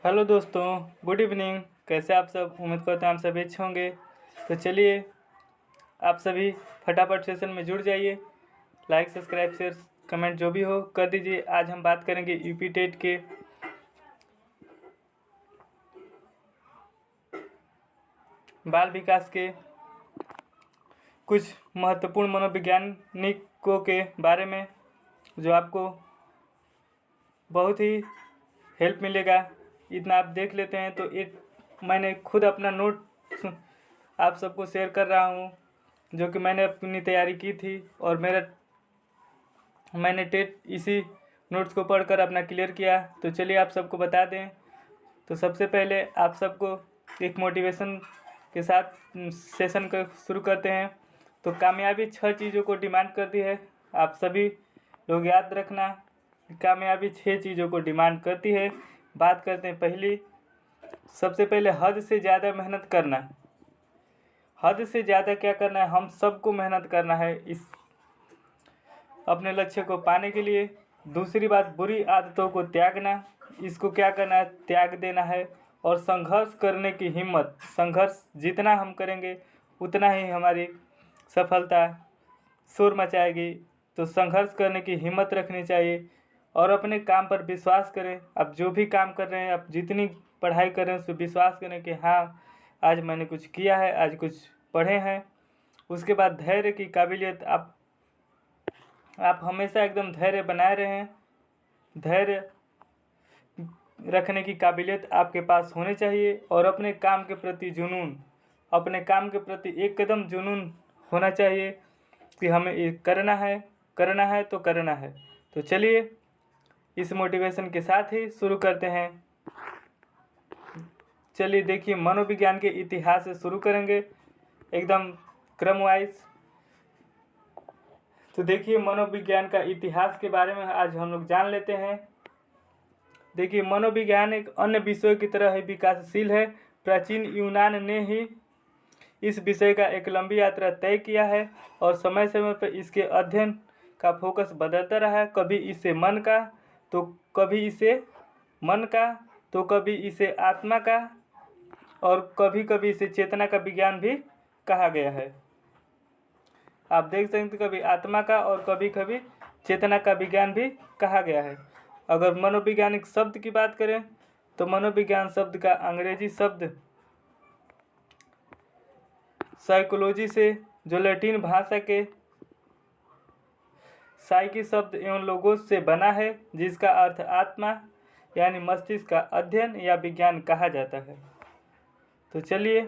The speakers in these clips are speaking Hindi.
हेलो दोस्तों, गुड इवनिंग। कैसे आप सब? उम्मीद करते हैं आप सभी अच्छे होंगे। तो चलिए आप सभी फटाफट सेशन में जुड़ जाइए। लाइक, सब्सक्राइब, शेयर, कमेंट जो भी हो कर दीजिए। आज हम बात करेंगे यूपी टेट के बाल विकास के कुछ महत्वपूर्ण मनोवैज्ञानिकों के बारे में, जो आपको बहुत ही हेल्प मिलेगा। इतना आप देख लेते हैं तो एक मैंने खुद अपना नोट आप सबको शेयर कर रहा हूँ, जो कि मैंने अपनी तैयारी की थी और मैंने टेट इसी नोट्स को पढ़कर अपना क्लियर किया। तो चलिए आप सबको बता दें। तो सबसे पहले आप सबको एक मोटिवेशन के साथ सेशन को शुरू करते हैं। तो कामयाबी 6 चीज़ों को डिमांड करती है। आप सभी लोग याद रखना, कामयाबी 6 चीज़ों को डिमांड करती है। बात करते हैं पहली। सबसे पहले हद से ज़्यादा मेहनत करना। हद से ज़्यादा क्या करना है? हम सबको मेहनत करना है इस अपने लक्ष्य को पाने के लिए। दूसरी बात, बुरी आदतों को त्यागना। इसको क्या करना है? त्याग देना है। और संघर्ष करने की हिम्मत। संघर्ष जितना हम करेंगे उतना ही हमारी सफलता शोर मचाएगी। तो संघर्ष करने की हिम्मत रखनी चाहिए और अपने काम पर विश्वास करें। आप जो भी काम कर रहे हैं, आप जितनी पढ़ाई कर रहे हैं, उस पर विश्वास करें कि हाँ, आज मैंने कुछ किया है, आज कुछ पढ़े हैं। उसके बाद धैर्य की काबिलियत। आप हमेशा एकदम धैर्य बनाए रहें। धैर्य रखने की काबिलियत आपके पास होनी चाहिए। और अपने काम के प्रति जुनून, अपने काम के प्रति एक कदम जुनून होना चाहिए कि हमें ये करना है, करना है तो करना है। तो चलिए इस मोटिवेशन के साथ ही शुरू करते हैं। चलिए देखिए, मनोविज्ञान के इतिहास से शुरू करेंगे एकदम क्रम वाइज। तो देखिए, मनोविज्ञान का इतिहास के बारे में आज हम लोग जान लेते हैं। देखिए, मनोविज्ञान एक अन्य विषयों की तरह ही विकासशील है। प्राचीन यूनान ने ही इस विषय का एक लंबी यात्रा तय किया है और समय समय पर इसके अध्ययन का फोकस बदलता रहा है। कभी इसे मन का, तो कभी इसे आत्मा का, और कभी कभी इसे चेतना का विज्ञान भी कहा गया है। आप देख सकते हैं, कभी आत्मा का और कभी कभी चेतना का विज्ञान भी कहा गया है। अगर मनोवैज्ञानिक शब्द की बात करें तो मनोविज्ञान शब्द का अंग्रेजी शब्द साइकोलॉजी से, जो लैटिन भाषा के साइकी शब्द एवं लोगोस से बना है, जिसका अर्थ आत्मा यानी मस्तिष्क का अध्ययन या विज्ञान कहा जाता है। तो चलिए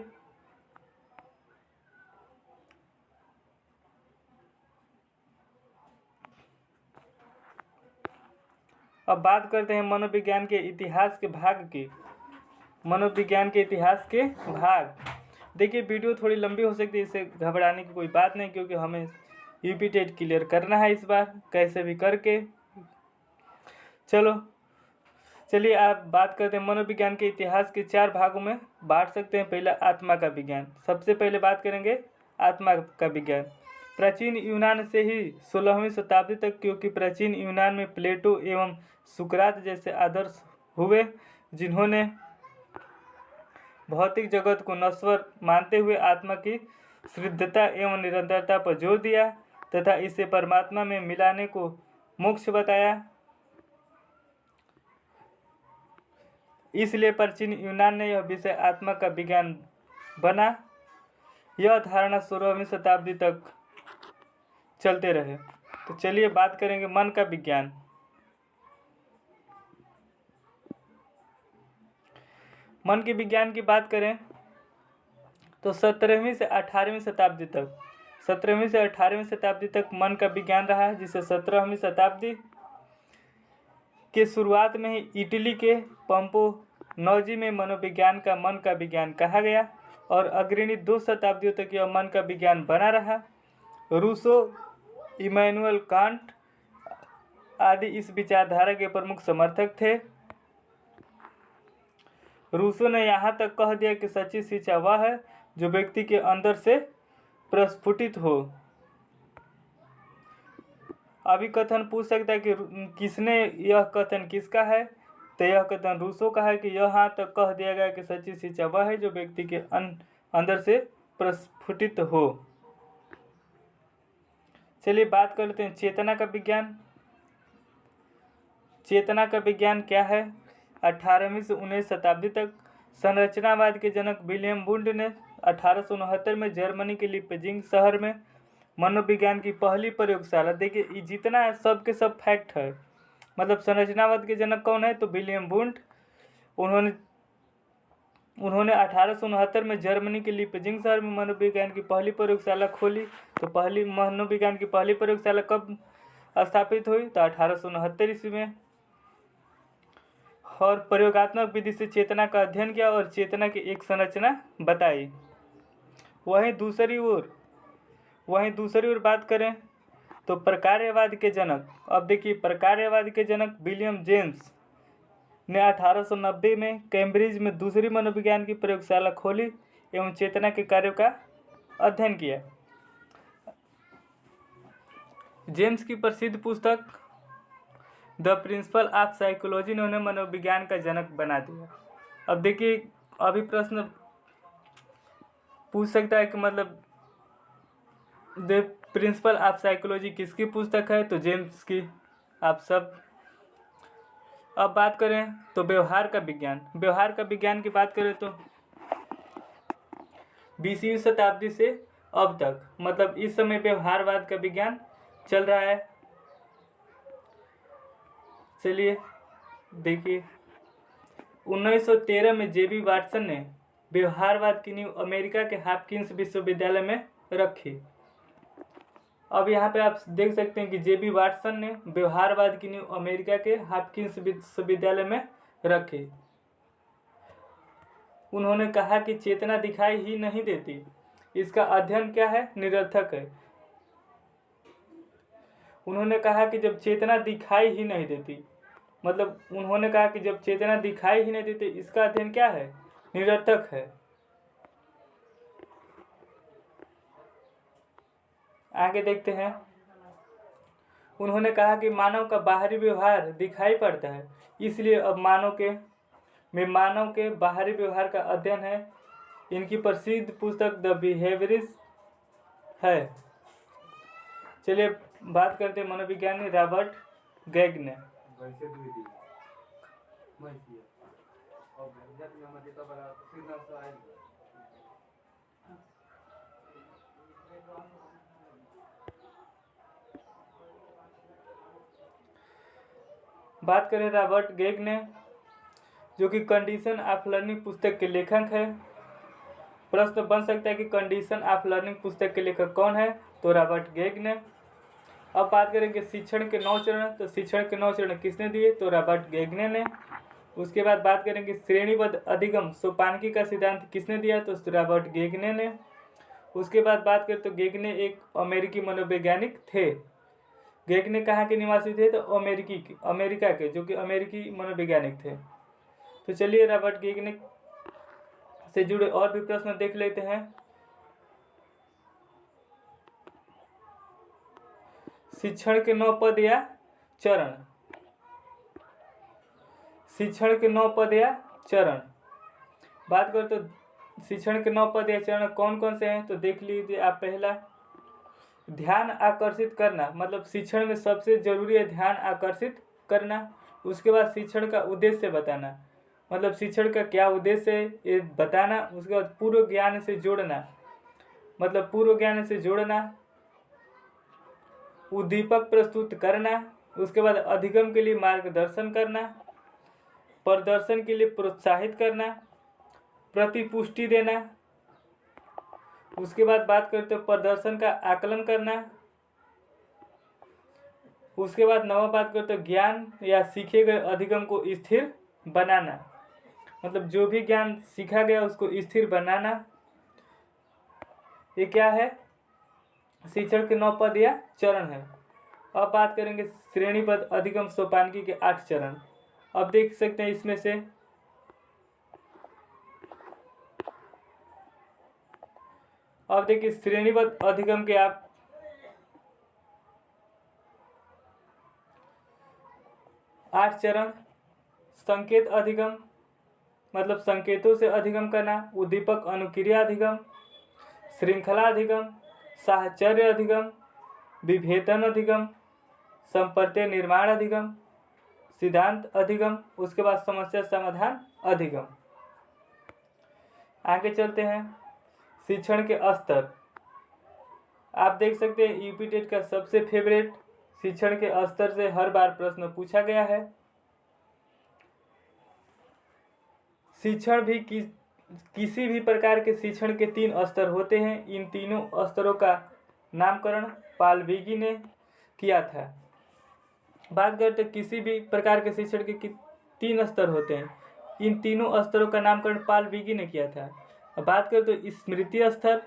अब बात करते हैं मनोविज्ञान के इतिहास के भाग की। मनोविज्ञान के इतिहास के भाग। देखिए, वीडियो थोड़ी लंबी हो सकती है, इससे घबराने की कोई बात नहीं, क्योंकि हमें यूपी टेट क्लियर करना है इस बार कैसे भी करके। चलिए आप बात करते हैं मनोविज्ञान के इतिहास के 4 भागों में बांट सकते हैं। पहला, आत्मा का विज्ञान। सबसे पहले बात करेंगे आत्मा का विज्ञान। प्राचीन यूनान से ही 16वीं शताब्दी तक, क्योंकि प्राचीन यूनान में प्लेटो एवं सुकरात जैसे आदर्श हुए, जिन्होंने भौतिक जगत को नश्वर मानते हुए आत्मा की शुद्धता एवं निरंतरता पर जोर दिया तथा इसे परमात्मा में मिलाने को मोक्ष बताया। इसलिए प्राचीन यूनान ने यह विषय आत्मा का विज्ञान बना। यह धारणा 16वीं शताब्दी तक चलते रहे। तो चलिए बात करेंगे मन का विज्ञान। मन के विज्ञान की बात करें तो 17वीं से 18वीं शताब्दी तक मन का विज्ञान रहा है, जिसे 17वीं शताब्दी के शुरुआत में ही इटली के पंपो नौजी में मनोविज्ञान का मन का विज्ञान कहा गया और अग्रणी 2 शताब्दियों तक यह मन का विज्ञान बना रहा। रूसो, इमैनुअल कांट आदि इस विचारधारा के प्रमुख समर्थक थे। रूसो ने यहाँ तक कह दिया कि सच्ची शिक्षा वह है जो व्यक्ति के अंदर से प्रस्फुटित हो। अभी कथन पूछ सकता है कि किसने, यह कथन किसका है? तो यह कथन रूसो का है कि यहाँ तक कह दिया गया कि सच्ची शिक्षा वह है जो व्यक्ति के अंदर से प्रस्फुटित हो। चलिए बात करते हैं चेतना का विज्ञान। चेतना का विज्ञान क्या है? 18वीं से 19वीं शताब्दी तक संरचनावाद के जनक विलियम वुंड ने 1869 में जर्मनी के लीपजिंग शहर में मनोविज्ञान की पहली प्रयोगशाला, देखिए ये जितना है सब के सब फैक्ट है, मतलब संरचनावाद के जनक कौन है? तो विलियम वुंड। उन्होंने 1869 में जर्मनी के लीपजिंग शहर में मनोविज्ञान की पहली प्रयोगशाला खोली। तो पहली मनोविज्ञान की पहली प्रयोगशाला कब स्थापित हुई? तो 1869 ईस्वी में। और प्रयोगात्मक विधि से चेतना का अध्ययन किया और चेतना की एक संरचना बताई। वहीं दूसरी ओर बात करें तो प्रकार्यवाद के जनक, अब देखिए प्रकार्यवाद के जनक विलियम जेम्स ने 1890 में कैम्ब्रिज में दूसरी मनोविज्ञान की प्रयोगशाला खोली एवं चेतना के कार्यों का अध्ययन किया। जेम्स की प्रसिद्ध पुस्तक द प्रिंसिपल ऑफ साइकोलॉजी ने उन्हें मनोविज्ञान का जनक बना दिया। अब देखिए अभी प्रश्न पूछ सकता है कि मतलब द प्रिंसिपल ऑफ साइकोलॉजी किसकी पुस्तक है? तो जेम्स की। आप सब अब बात करें तो व्यवहार का विज्ञान की बात करें तो 20वीं शताब्दी से अब तक, मतलब इस समय व्यवहारवाद का विज्ञान चल रहा है। चलिए देखिए 1913 में जेबी वाटसन ने व्यवहारवाद की नींव अमेरिका के हॉपकिंस विश्वविद्यालय में रखी। अब यहाँ पे आप देख सकते हैं कि जेबी वाटसन ने व्यवहारवाद की नींव अमेरिका के हॉपकिंस विश्वविद्यालय में रखी। उन्होंने कहा कि चेतना दिखाई ही नहीं देती, इसका अध्ययन क्या है? निरर्थक है। उन्होंने कहा कि जब चेतना दिखाई ही नहीं देती, मतलब उन्होंने कहा कि जब चेतना दिखाई ही नहीं देती इसका अध्ययन क्या है? निरर्थक है। आगे देखते हैं। उन्होंने कहा कि मानव का बाहरी व्यवहार दिखाई पड़ता है, इसलिए अब मानव के बाहरी व्यवहार का अध्ययन है। इनकी प्रसिद्ध पुस्तक द बिहेवियरिस्ट है। चलिए बात करते हैं मनोविज्ञानी रॉबर्ट गैगने। बात करें रॉबर्ट गैगने, जो कि कंडीशन ऑफ लर्निंग पुस्तक के लेखक है। प्रश्न बन सकता है कि कंडीशन ऑफ लर्निंग पुस्तक के लेखक कौन है? तो रॉबर्ट गैगने। अब बात करेंगे शिक्षण के 9 चरण, तो शिक्षण के 9 चरण किसने दिए? तो रॉबर्ट गैगने ने। उसके बाद बात करेंगे श्रेणीबद्ध अधिगम सोपानकी का सिद्धांत किसने दिया? तो रॉबर्ट गैगने ने। उसके बाद बात करें तो गैगने एक अमेरिकी मनोवैज्ञानिक थे। गैगने कहाँ के निवासी थे? तो अमेरिका के, जो कि अमेरिकी मनोवैज्ञानिक थे। तो चलिए रॉबर्ट गैगने से जुड़े और भी प्रश्न देख लेते हैं। शिक्षण के 9 पद या चरण। शिक्षण के 9 पद या चरण बात करें तो शिक्षण के 9 पद या चरण कौन कौन से हैं? तो देख लीजिए आप। पहला, ध्यान आकर्षित करना, मतलब शिक्षण में सबसे जरूरी है ध्यान आकर्षित करना। उसके बाद शिक्षण का उद्देश्य बताना, मतलब शिक्षण का क्या उद्देश्य है ये बताना। उसके बाद पूर्व ज्ञान से जोड़ना, मतलब पूर्व ज्ञान से जोड़ना। उद्दीपक प्रस्तुत करना। उसके बाद अधिगम के लिए मार्गदर्शन करना, प्रदर्शन के लिए प्रोत्साहित करना, प्रतिपुष्टि देना। उसके बाद बात करते हैं प्रदर्शन का आकलन करना। उसके बाद नवा बात करते हैं ज्ञान या सीखे गए अधिगम को स्थिर बनाना, मतलब जो भी ज्ञान सीखा गया उसको स्थिर बनाना। ये क्या है? शिक्षण के 9 पद या चरण है। अब बात करेंगे श्रेणीबद्ध अधिगम सोपानकी के 8 चरण। अब देख सकते हैं इसमें से अब देखिए श्रेणीबद्ध अधिगम के आप 8 चरण। संकेत अधिगम मतलब संकेतों से अधिगम करना, उद्दीपक अनुक्रिया अधिगम, श्रृंखला अधिगम, साहचर्य अधिगम, विभेदन अधिगम, संप्रत्यय निर्माण अधिगम, सिद्धांत अधिगम, उसके बाद समस्या समाधान अधिगम। आगे चलते हैं, शिक्षण के स्तर। आप देख सकते हैं यूपी टेट का सबसे फेवरेट शिक्षण के स्तर से हर बार प्रश्न पूछा गया है। शिक्षण भी किसी भी प्रकार के शिक्षण के 3 स्तर होते हैं। इन तीनों स्तरों का नामकरण पॉल विगी ने किया था। बात करते किसी भी प्रकार के शिक्षण के 3 स्तर होते हैं, इन तीनों स्तरों का नामकरण पॉल विगी ने किया था। अब बात करें तो स्मृति स्तर।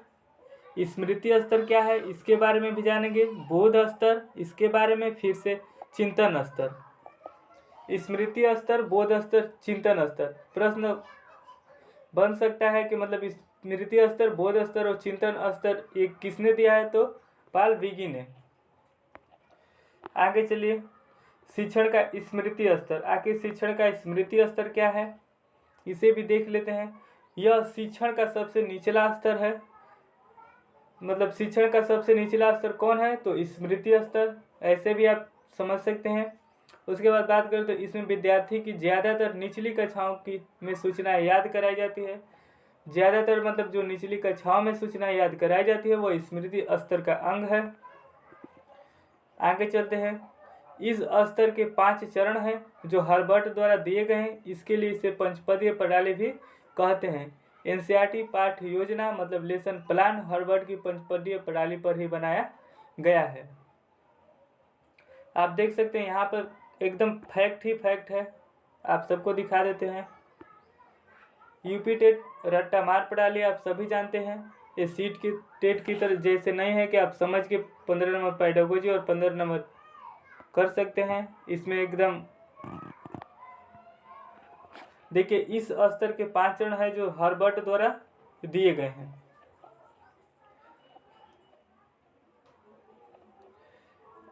स्मृति स्तर क्या है इसके बारे में भी जानेंगे। बोध स्तर, इसके बारे में फिर से चिंतन स्तर। स्मृति स्तर, बोध स्तर, चिंतन स्तर। प्रश्न बन सकता है कि मतलब स्मृति स्तर, बोध स्तर और चिंतन स्तर ये किसने दिया है, तो पॉल विगी ने। आगे चलिए, शिक्षण का स्मृति स्तर। आखिर शिक्षण का स्मृति स्तर क्या है इसे भी देख लेते हैं। यह शिक्षण का सबसे निचला स्तर है। मतलब शिक्षण का सबसे निचला स्तर कौन है, तो स्मृति स्तर, ऐसे भी आप समझ सकते हैं। उसके बाद बात करें तो इसमें विद्यार्थी की ज़्यादातर निचली कक्षाओं की में सूचनाएं याद कराई जाती है। ज़्यादातर मतलब जो निचली कक्षाओं में सूचनाएं याद कराई जाती है वो स्मृति स्तर का अंग है। आगे चलते हैं, इस स्तर के 5 चरण हैं जो हार्वर्ड द्वारा दिए गए हैं। इसके लिए इसे पंचपदीय प्रणाली भी कहते हैं। एनसीईआरटी पाठ्य योजना मतलब लेसन प्लान हार्वर्ड की पंचपदीय प्रणाली पर ही बनाया गया है। आप देख सकते हैं यहाँ पर एकदम फैक्ट ही फैक्ट है, आप सबको दिखा देते हैं। यूपी टेट रट्टा मार प्रणाली आप सभी जानते हैं। ये सीट की टेट की तरह जैसे नहीं है कि आप समझ के 15 नंबर पेडागोजी और 15 नंबर कर सकते हैं। इसमें एकदम देखिए इस स्तर के 5 चरण है जो हार्वर्ड द्वारा दिए गए हैं।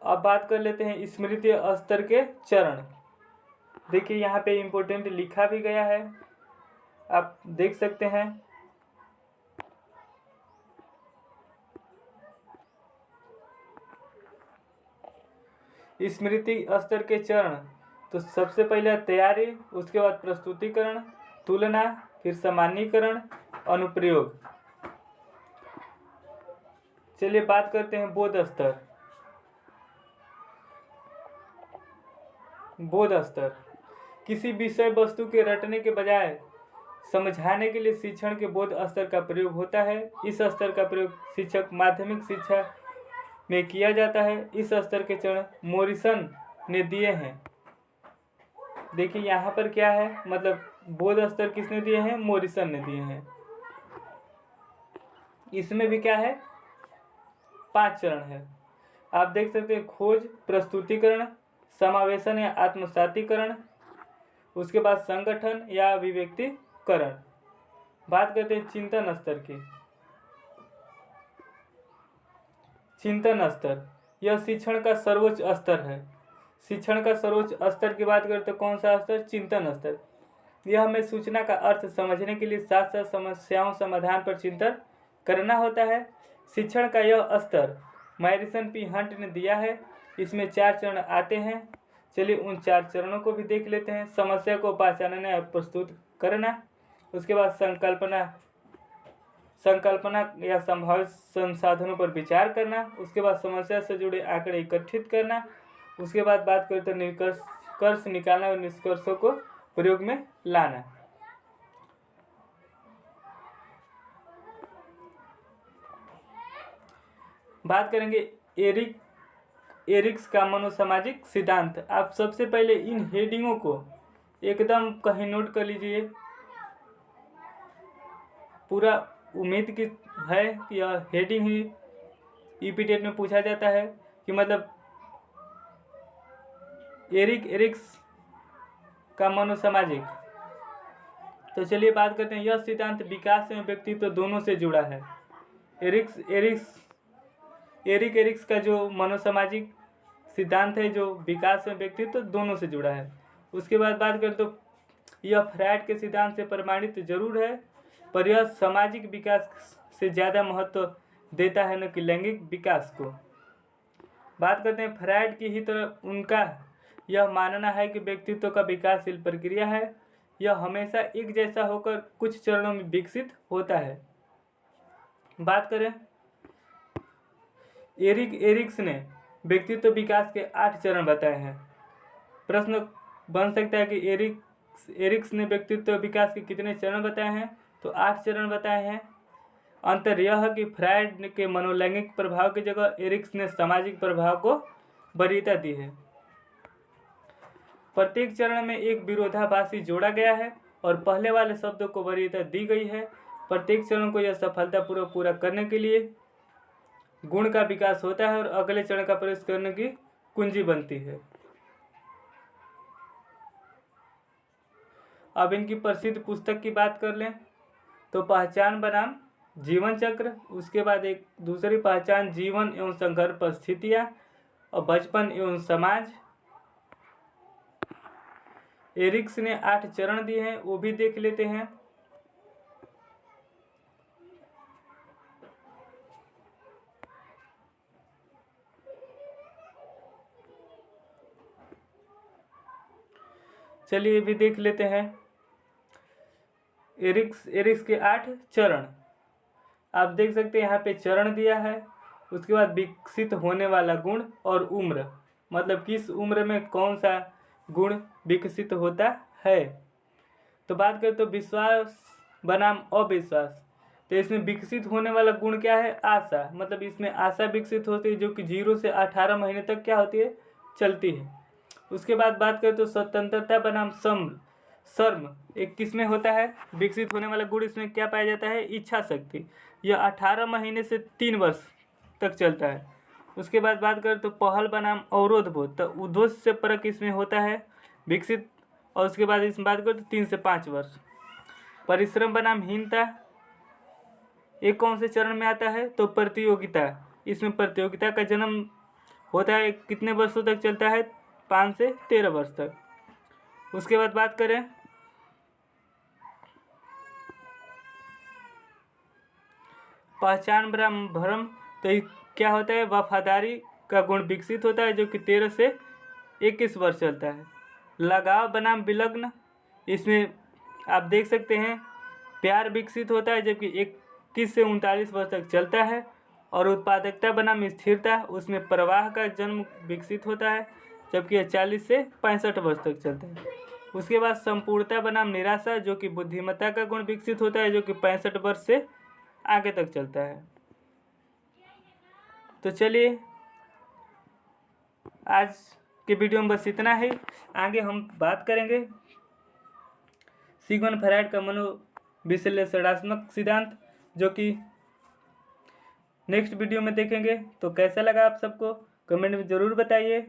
अब बात कर लेते हैं स्मृति स्तर के चरण। देखिए यहाँ पे इम्पोर्टेंट लिखा भी गया है, आप देख सकते हैं। स्मृति स्तर के चरण, तो सबसे पहले तैयारी, उसके बाद प्रस्तुतिकरण, तुलना, फिर सामान्यीकरण, अनुप्रयोग। चलिए बात करते हैं बोध स्तर। बोध स्तर किसी विषय वस्तु के रटने के बजाय समझाने के लिए शिक्षण के बोध स्तर का प्रयोग होता है। इस स्तर का प्रयोग शिक्षक माध्यमिक शिक्षा में किया जाता है। इस स्तर के चरण मोरिसन ने दिए हैं। देखिए यहाँ पर क्या है, मतलब बोध स्तर किसने दिए हैं, मोरिसन ने दिए हैं। इसमें भी क्या है, 5 चरण है। आप देख सकते हैं खोज, प्रस्तुतिकरण, समावेशन या आत्मसातीकरण, उसके बाद संगठन या अभिव्यक्तिकरण। बात करते हैं चिंतन स्तर की। चिंतन स्तर यह शिक्षण का सर्वोच्च स्तर है। शिक्षण का सर्वोच्च स्तर की बात करें तो कौन सा स्तर, चिंतन स्तर। यह हमें सूचना का अर्थ समझने के लिए साथ साथ समस्याओं समाधान पर चिंतन करना होता है। शिक्षण का यह स्तर मैरिसन पी हंट ने दिया है। इसमें 4 चरण आते हैं। चलिए उन 4 चरणों को भी देख लेते हैं। समस्या को पहचानना या प्रस्तुत करना, उसके बाद संकल्पना या संभावित संसाधनों पर विचार करना, उसके बाद समस्या से जुड़े आंकड़े एकत्रित करना, उसके बाद बात करें तो निष्कर्ष निकालना और निष्कर्षों को प्रयोग में लाना। बात करेंगे एरिक्स का मनोसामाजिक सिद्धांत। आप सबसे पहले इन हेडिंगों को एकदम कहीं नोट कर लीजिए। पूरा उम्मीद की है कि यह हेडिंग ही यूपी टेट में पूछा जाता है कि मतलब एरिक्स का मनोसामाजिक। तो चलिए बात करते हैं, यह सिद्धांत विकास एवं व्यक्तित्व दोनों से जुड़ा है। एरिक्स का जो मनोसामाजिक सिद्धांत है जो विकास एवं व्यक्तित्व दोनों से जुड़ा है। उसके बाद बात करें तो यह फ्रायड के सिद्धांत से प्रमाणित जरूर है, पर यह सामाजिक विकास से ज़्यादा महत्व देता है न कि लैंगिक विकास को। बात करते हैं फ्रायड की ही तरह उनका यह मानना है कि व्यक्तित्व का विकासशील प्रक्रिया है, यह हमेशा एक जैसा होकर कुछ चरणों में विकसित होता है। बात करें एरिक्स ने व्यक्तित्व विकास के 8 चरण बताए हैं। प्रश्न बन सकता है कि एरिक्स ने व्यक्तित्व विकास के कितने चरण बताए हैं, तो 8 चरण बताए हैं। अंतर यह है कि फ्रायड के मनोलैंगिक प्रभाव की जगह एरिक्स ने सामाजिक प्रभाव को वरीयता दी है। प्रत्येक चरण में एक विरोधाभासी जोड़ा गया है और पहले वाले शब्दों को वरीयता दी गई है। प्रत्येक चरण को यह सफलतापूर्वक पूरा करने के लिए गुण का विकास होता है और अगले चरण का प्रवेश करने की कुंजी बनती है। अब इनकी प्रसिद्ध पुस्तक की बात कर लें तो पहचान बनाम जीवन चक्र, उसके बाद एक दूसरी पहचान जीवन एवं संघर्ष परिस्थितियाँ और बचपन एवं समाज। एरिक्स ने 8 चरण दिए हैं, वो भी देख लेते हैं। चलिए भी देख लेते हैं एरिक्स के 8 चरण। आप देख सकते हैं यहाँ पे चरण दिया है, उसके बाद विकसित होने वाला गुण और उम्र, मतलब किस उम्र में कौन सा गुण विकसित होता है। तो बात करें तो विश्वास बनाम अविश्वास, तो इसमें विकसित होने वाला गुण क्या है, आशा, मतलब इसमें आशा विकसित होती है जो कि 0 से 18 महीने तक क्या होती है, चलती है। उसके बाद बात करें तो स्वतंत्रता बनाम शर्म, एक किसमें होता है विकसित होने वाला गुण, इसमें क्या पाया जाता है, इच्छा शक्ति, यह 18 महीने से 3 वर्ष तक चलता है। उसके बाद बात करें तो पहल बनाम अवरोध बोध, तो उद्देश्य से परक इसमें होता है विकसित। और उसके बाद इसमें बात करें तो 3 से 5 वर्ष। परिश्रम बनाम हीनता, ये कौन से चरण में आता है, तो प्रतियोगिता, इसमें प्रतियोगिता का जन्म होता है, कितने वर्षों तक चलता है, 5 से 13 वर्ष तक। उसके बाद बात करें पहचान बनाम भ्रम, तो क्या होता है, वफादारी का गुण विकसित होता है जो कि 13 से 21 वर्ष चलता है। लगाव बनाम विलग्न, इसमें आप देख सकते हैं प्यार विकसित होता है जबकि 21 से 39 वर्ष तक चलता है। और उत्पादकता बनाम स्थिरता, उसमें प्रवाह का जन्म विकसित होता है जबकि यह 40 से 65 वर्ष तक चलता है। उसके बाद संपूर्णता बनाम निराशा, जो कि बुद्धिमत्ता का गुण विकसित होता है जो कि 65 वर्ष से आगे तक चलता है। तो चलिए आज के वीडियो में बस इतना ही। आगे हम बात करेंगे सिगमंड फ्रायड का मनोविश्लेषणात्मक सिद्धांत, जो कि नेक्स्ट वीडियो में देखेंगे। तो कैसा लगा आप सबको कमेंट में ज़रूर बताइए,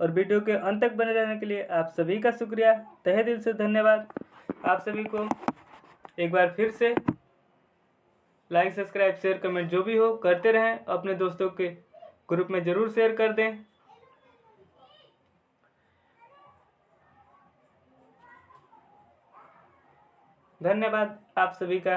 और वीडियो के अंत तक बने रहने के लिए आप सभी का शुक्रिया, तहे दिल से धन्यवाद। आप सभी को एक बार फिर से लाइक, सब्सक्राइब, शेयर, कमेंट जो भी हो करते रहें। अपने दोस्तों के ग्रुप में ज़रूर शेयर कर दें। धन्यवाद आप सभी का।